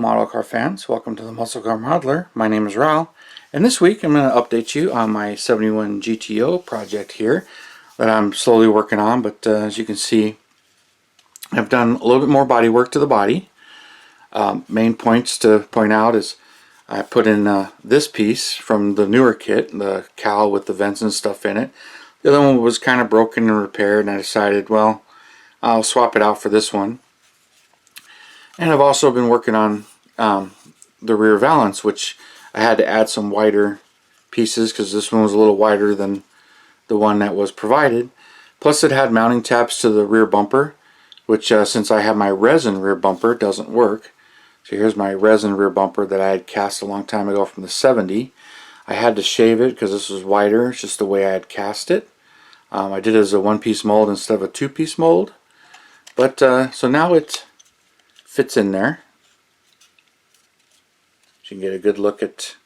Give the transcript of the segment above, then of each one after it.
model car fans, welcome to the Muscle Car Modeler. My name is Raul, and this week I'm going to update you on my 71 GTO project here that I'm slowly working on. But as you can see, I've done a little bit more body work to the body. Main points to point out is I put in this piece from the newer kit, the cowl with the vents and stuff in it. The other one was kind of broken and repaired, and I decided, well, I'll swap it out for this one. And I've also been working on the rear valance, which I had to add some wider pieces because this one was a little wider than the one that was provided. Plus it had mounting tabs to the rear bumper, which since I have my resin rear bumper, doesn't work. So here's my resin rear bumper that I had cast a long time ago from the 70. I had to shave it because this was wider. It's just the way I had cast it. I did it as a one-piece mold instead of a two-piece mold. But so now it fits in there. So you can get a good look at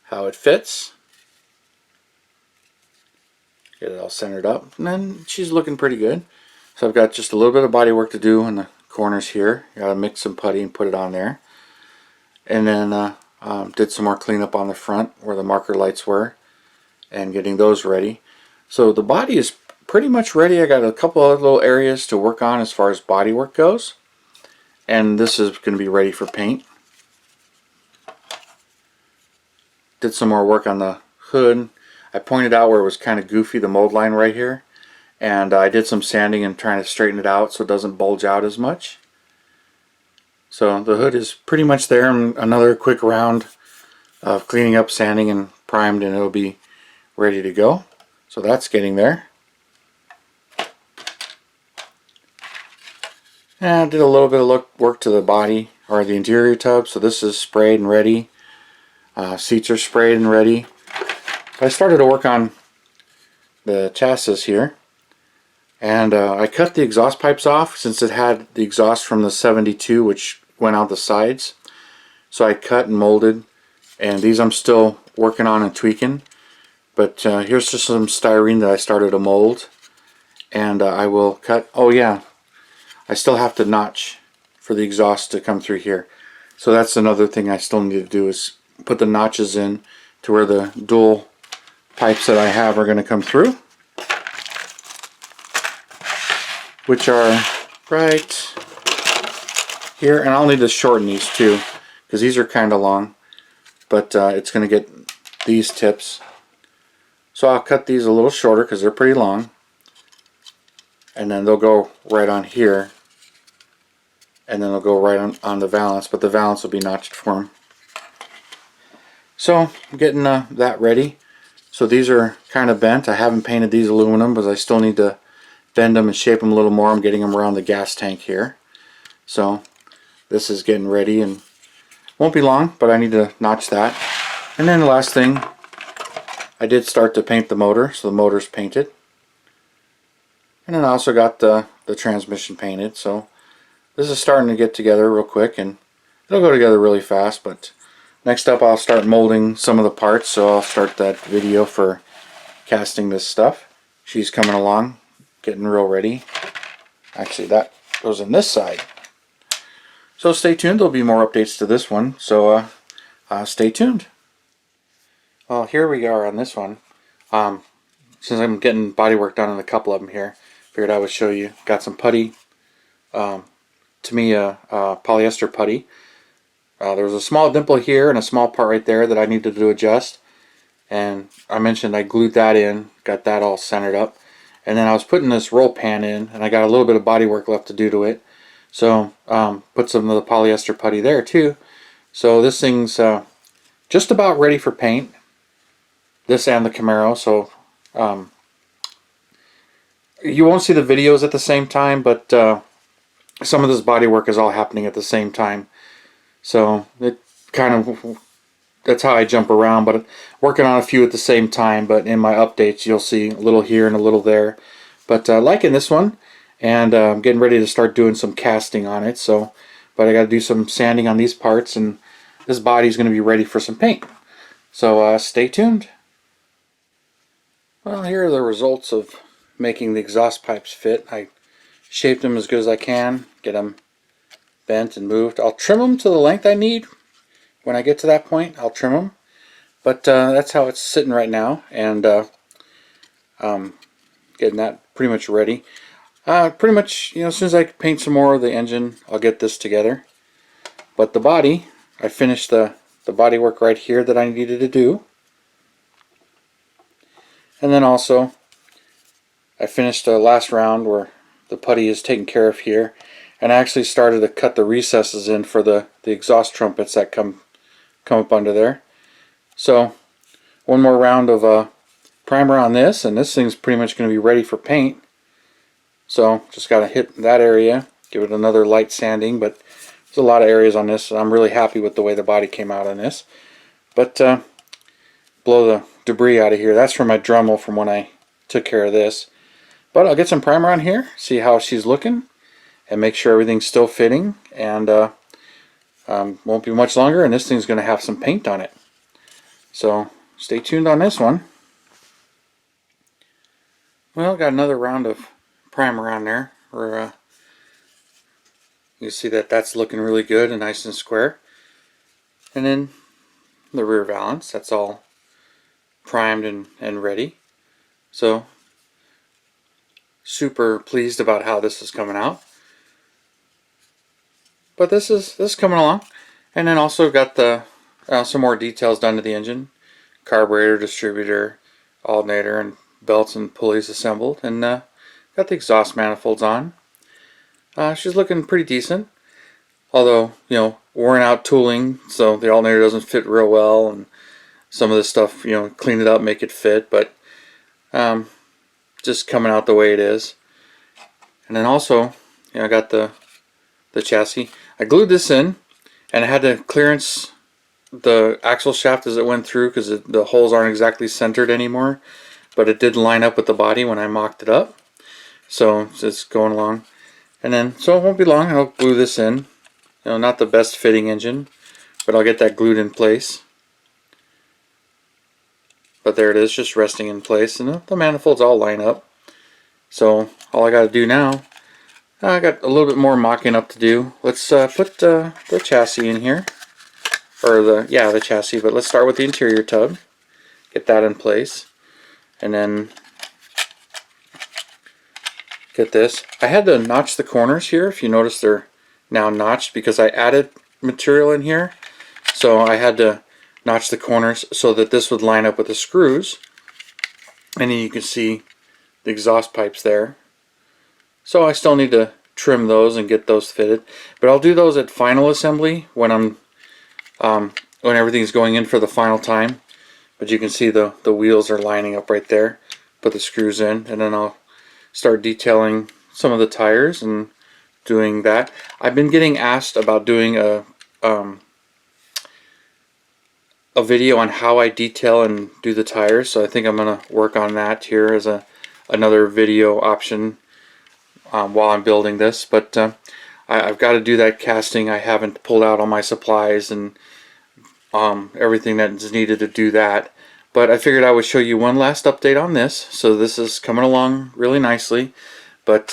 how it fits. Get it all centered up, and then she's looking pretty good. So I've got just a little bit of body work to do in the corners here. Gotta mix some putty and put it on there. And then did some more cleanup on the front where the marker lights were and getting those ready. So the body is pretty much ready. I got a couple of little areas to work on as far as body work goes. And this is going to be ready for paint. Did some more work on the hood. I pointed out where it was kind of goofy, the mold line right here. And I did some sanding and trying to straighten it out so it doesn't bulge out as much. So the hood is pretty much there. And another quick round of cleaning up, sanding, and primed, and it'll be ready to go. So that's getting there. And I did a little bit of work to the body, or the interior tub. So this is sprayed and ready. Seats are sprayed and ready. I started to work on the chassis here. And I cut the exhaust pipes off since it had the exhaust from the 72, which went out the sides. So I cut and molded. And these I'm still working on and tweaking. But here's just some styrene that I started to mold. And I will cut, oh yeah, I still have to notch for the exhaust to come through here. So that's another thing I still need to do, is put the notches in to where the dual pipes that I have are going to come through, which are right here. And I'll need to shorten these too because these are kind of long, but it's going to get these tips. So I'll cut these a little shorter because they're pretty long, and then they'll go right on here. And then they'll go right on the valance, but the valance will be notched for them. So I'm getting that ready. So these are kind of bent. I haven't painted these aluminum, but I still need to bend them and shape them a little more. I'm getting them around the gas tank here. So this is getting ready, and won't be long, but I need to notch that. And then the last thing, I did start to paint the motor, so the motor's painted. And then I also got the transmission painted. So this is starting to get together real quick, and it'll go together really fast. But next up I'll start molding some of the parts, so I'll start that video for casting this stuff. She's coming along, getting real ready. Actually, that goes in this side. So stay tuned, there'll be more updates to this one, so stay tuned. Well, here we are on this one. Since I'm getting body work done on a couple of them here, figured I would show you. Got some putty. To me, polyester putty. There was a small dimple here and a small part right there that I needed to adjust, and I mentioned I glued that in, got that all centered up, and then I was putting this roll pan in, and I got a little bit of body work left to do to it, so put some of the polyester putty there too. So this thing's just about ready for paint, this and the Camaro. So you won't see the videos at the same time, but some of this body work is all happening at the same time. So it kind of, that's how I jump around, but working on a few at the same time. But in my updates you'll see a little here and a little there. But liking this one, and I'm getting ready to start doing some casting on it. So, but I got to do some sanding on these parts, and this body's going to be ready for some paint. So stay tuned. Well, here are the results of making the exhaust pipes fit. I shaped them as good as I can, get them bent and moved. I'll trim them to the length I need. When I get to that point, I'll trim them. But that's how it's sitting right now, and getting that pretty much ready. Pretty much, as soon as I paint some more of the engine, I'll get this together. But the body, I finished the body work right here that I needed to do. And then also, I finished the last round where the putty is taken care of here. And I actually started to cut the recesses in for the exhaust trumpets that come up under there. So, one more round of primer on this, and this thing's pretty much going to be ready for paint. So, just got to hit that area, give it another light sanding, but there's a lot of areas on this, and I'm really happy with the way the body came out on this. But, blow the debris out of here. That's from my Dremel from when I took care of this. But I'll get some primer on here, see how she's looking, and make sure everything's still fitting, and won't be much longer, and this thing's going to have some paint on it. So, stay tuned on this one. Well, got another round of primer on there, where you see that that's looking really good and nice and square. And then the rear valance, that's all primed and ready. So, super pleased about how this is coming out. But this is coming along. And then also got the some more details done to the engine. Carburetor, distributor, alternator, and belts and pulleys assembled. And got the exhaust manifolds on. She's looking pretty decent. Although, worn out tooling, so the alternator doesn't fit real well. And some of this stuff, clean it up, make it fit. But just coming out the way it is. And then also, I got the chassis. I glued this in, and I had to clearance the axle shaft as it went through because the holes aren't exactly centered anymore, but it did line up with the body when I mocked it up. So it's going along, and then so it won't be long. I'll glue this in. Not the best fitting engine, but I'll get that glued in place. But there it is, just resting in place, and the manifolds all line up. So all I got to do now, I got a little bit more mocking up to do. Let's put the chassis in here. Or the chassis, but let's start with the interior tub. Get that in place. And then get this. I had to notch the corners here. If you notice, they're now notched because I added material in here. So I had to notch the corners so that this would line up with the screws. And then you can see the exhaust pipes there. So I still need to trim those and get those fitted. But I'll do those at final assembly when when everything's going in for the final time. But you can see the wheels are lining up right there. Put the screws in, and then I'll start detailing some of the tires and doing that. I've been getting asked about doing a video on how I detail and do the tires, so I think I'm going to work on that here as another video option while I'm building this. But I've got to do that casting. I haven't pulled out all my supplies and everything that is needed to do that. But I figured I would show you one last update on this. So this is coming along really nicely. But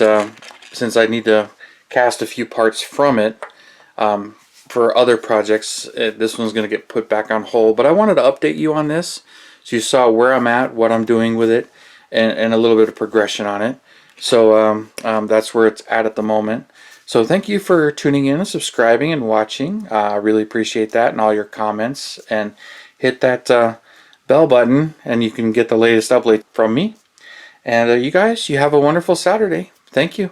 since I need to cast a few parts from it for other projects, this one's going to get put back on hold. But I wanted to update you on this, so you saw where I'm at, what I'm doing with it, and a little bit of progression on it. So that's where it's at the moment. So thank you for tuning in and subscribing and watching. I really appreciate that, and all your comments. And hit that bell button, and you can get the latest update from me. And you guys, you have a wonderful Saturday. Thank you.